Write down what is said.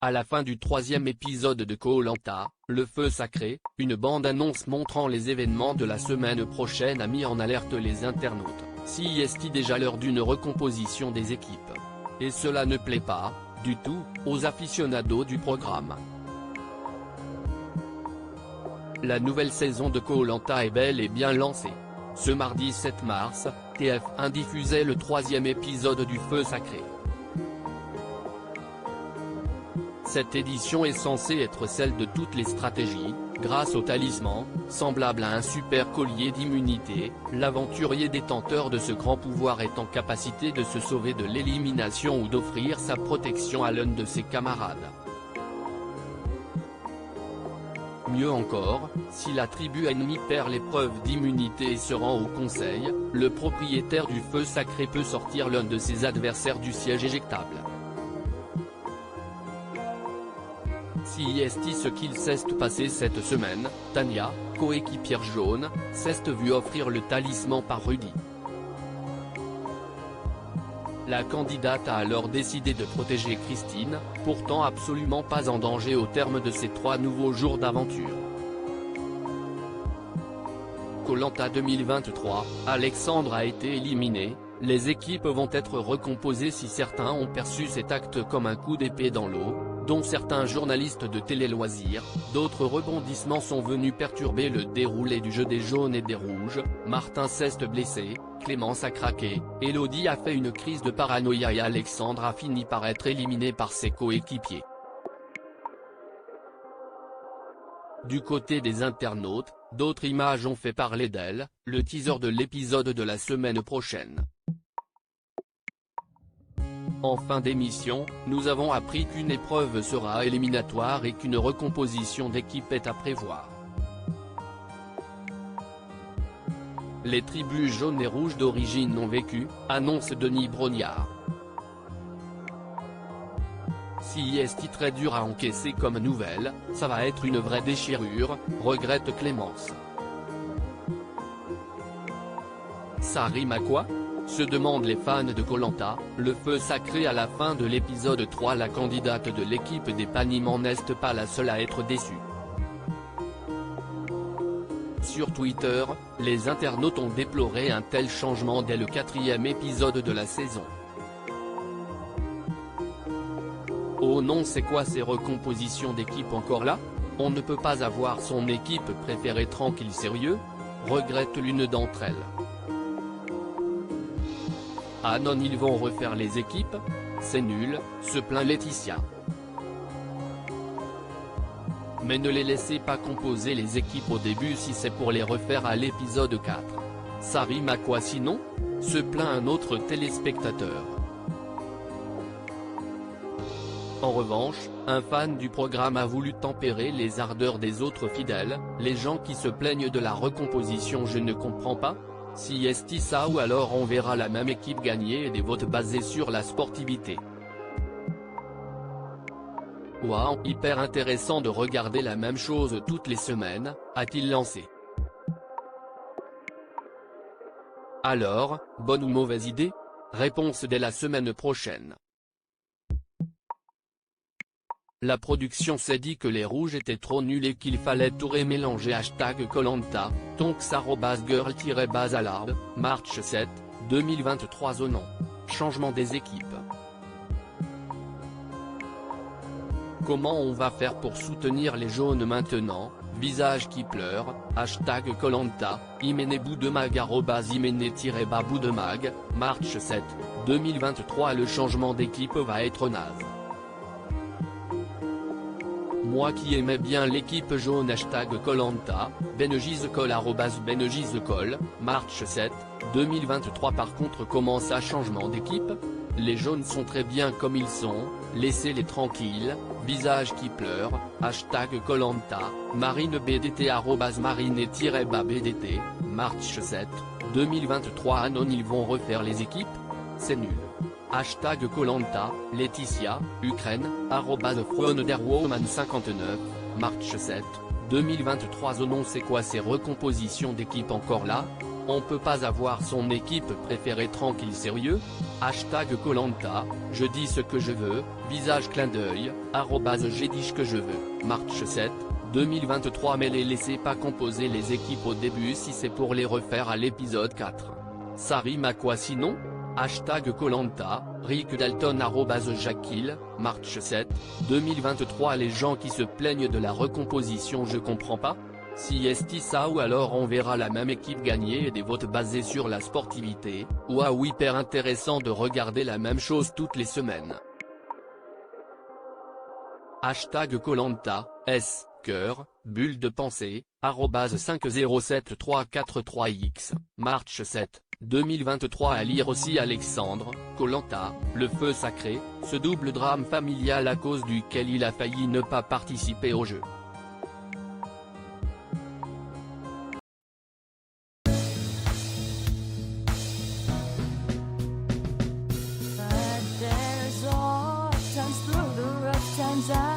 À la fin du troisième épisode de Koh-Lanta, le feu sacré, une bande-annonce montrant les événements de la semaine prochaine a mis en alerte les internautes. Si est-il déjà l'heure d'une recomposition des équipes? Et cela ne plaît pas, du tout, aux aficionados du programme. La nouvelle saison de Koh-Lanta est bel et bien lancée. Ce mardi 7 mars, TF1 diffusait le troisième épisode du feu sacré. Cette édition est censée être celle de toutes les stratégies, grâce au talisman, semblable à un super collier d'immunité, l'aventurier détenteur de ce grand pouvoir est en capacité de se sauver de l'élimination ou d'offrir sa protection à l'un de ses camarades. Mieux encore, si la tribu ennemie perd l'épreuve d'immunité et se rend au conseil, le propriétaire du feu sacré peut sortir l'un de ses adversaires du siège éjectable. Si est ce qu'il s'est passé cette semaine, Tanya, coéquipière jaune, s'est vue offrir le talisman par Rudy. La candidate a alors décidé de protéger Christine, pourtant absolument pas en danger au terme de ces 3 nouveaux jours d'aventure. Koh-Lanta 2023, Alexandre a été éliminé, les équipes vont être recomposées si certains ont perçu cet acte comme un coup d'épée dans l'eau, dont certains journalistes de télé-loisirs, d'autres rebondissements sont venus perturber le déroulé du jeu des jaunes et des rouges, Martin s'est blessé, Clémence a craqué, Elodie a fait une crise de paranoïa et Alexandre a fini par être éliminé par ses coéquipiers. Du côté des internautes, d'autres images ont fait parler d'elle, le teaser de l'épisode de la semaine prochaine. En fin d'émission, nous avons appris qu'une épreuve sera éliminatoire et qu'une recomposition d'équipe est à prévoir. Les tribus jaunes et rouges d'origine ont vécu, annonce Denis Brognard. Si est très dur à encaisser comme nouvelle, ça va être une vraie déchirure, regrette Clémence. Ça rime à quoi ? Se demandent les fans de Koh-Lanta, le feu sacré à la fin de l'épisode 3. La candidate de l'équipe des Panimans n'est pas la seule à être déçue. Sur Twitter, les internautes ont déploré un tel changement dès le 4e épisode de la saison. Oh non, c'est quoi ces recompositions d'équipe encore là? On ne peut pas avoir son équipe préférée tranquille sérieux? Regrette l'une d'entre elles. Ah non, ils vont refaire les équipes? C'est nul, se plaint Laetitia. Mais ne les laissez pas composer les équipes au début si c'est pour les refaire à l'épisode 4. Ça rime à quoi sinon? Se plaint un autre téléspectateur. En revanche, un fan du programme a voulu tempérer les ardeurs des autres fidèles, les gens qui se plaignent de la recomposition. Je ne comprends pas. Si est ça ou alors on verra la même équipe gagner et des votes basés sur la sportivité. Waouh, hyper intéressant de regarder la même chose toutes les semaines, a-t-il lancé. Alors, bonne ou mauvaise idée? Réponse dès la semaine prochaine. La production s'est dit que les rouges étaient trop nuls et qu'il fallait tout remélanger. #Koh-Lanta, tonks@girl-alarb, March 7, 2023. Oh non. Changement des équipes. Comment on va faire pour soutenir les jaunes maintenant? Visage qui pleure, #Koh-Lanta, Imene-Boudemag @Imene-Boudemag, March 7, 2023. Le changement d'équipe va être naze. Moi qui aimais bien l'équipe jaune #Koh-Lanta, benejizecol @benejizecol, March 7, 2023. Par contre, comment ça changement d'équipe? Les jaunes sont très bien comme ils sont, laissez-les tranquilles, visage qui pleure, #Koh-Lanta, marinebdt @marine-bdt, March 7, 2023. Ah non, ils vont refaire les équipes? C'est nul. #Koh-Lanta, Laetitia, Ukraine, @FronderWoman59, March 7, 2023. Oh non, c'est quoi ces recompositions d'équipe encore là? On peut pas avoir son équipe préférée tranquille sérieux? Hashtag Koh-Lanta, je dis ce que je veux, visage clin d'œil, j'ai dit ce que je veux, March 7, 2023. Mais les laissez pas composer les équipes au début si c'est pour les refaire à l'épisode 4. Ça rime à quoi sinon? Hashtag Koh-Lanta, Rick Dalton Jacquil, March 7, 2023. Les gens qui se plaignent de la recomposition, je comprends pas. Si est ça, ou alors on verra la même équipe gagner et des votes basés sur la sportivité, ou hyper intéressant de regarder la même chose toutes les semaines. Hashtag Koh-Lanta, S, cœur, bulle de pensée, 507343x, March 7, 2023. À lire aussi Alexandre, Koh-Lanta, le feu sacré, ce double drame familial à cause duquel il a failli ne pas participer au jeu. Times